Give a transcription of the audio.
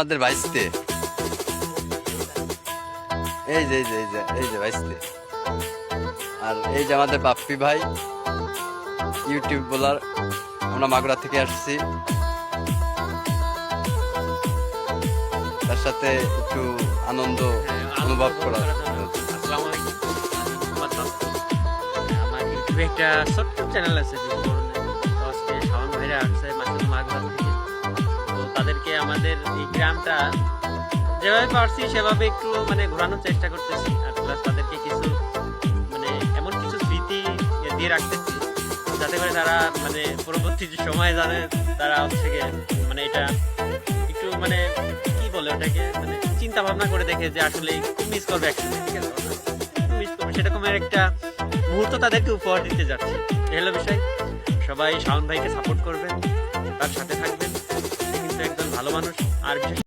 আমাদের ভাইস্তে এই যে ভাইস্তে আর এই যে আমাদের বাপ্পি ভাই ইউটিউব বলার। আমরা মাগুরা থেকে আসছি, তার সাথে একটু আনন্দ অনুভব করা। আসসালামু আলাইকুম। আমার ইউটিউবে একটা ছোট্ট চ্যানেল আছে, আজকে শাওন ভাইরা আসছে মাগুরা থেকে। তো তাদেরকে আমাদের এই গ্রামটা যেভাবে পারছি সেভাবে একটু ঘোরানোর চেষ্টা করতেছি, আর প্লাস তাদেরকে কিছু এমন কিছু স্মৃতি দিয়ে রাখতেছি যাতে করে তারা পরবর্তী যে সময় জানে তারা হচ্ছে গিয়ে এটা একটু কি বলে ওটাকে চিন্তা ভাবনা করে দেখে যে আসলে খুব মিস করবে একসময়, ঠিক আছে, মিস করবে সেরকমের একটা মুহূর্ত তাদেরকে উপহার দিতে যাচ্ছে। এই হলো বিষয়। সবাই শাওন ভাইকে সাপোর্ট করবেন, তার সাথে থাকবেন, সে কিন্তু একজন ভালো মানুষ। আর বিশেষ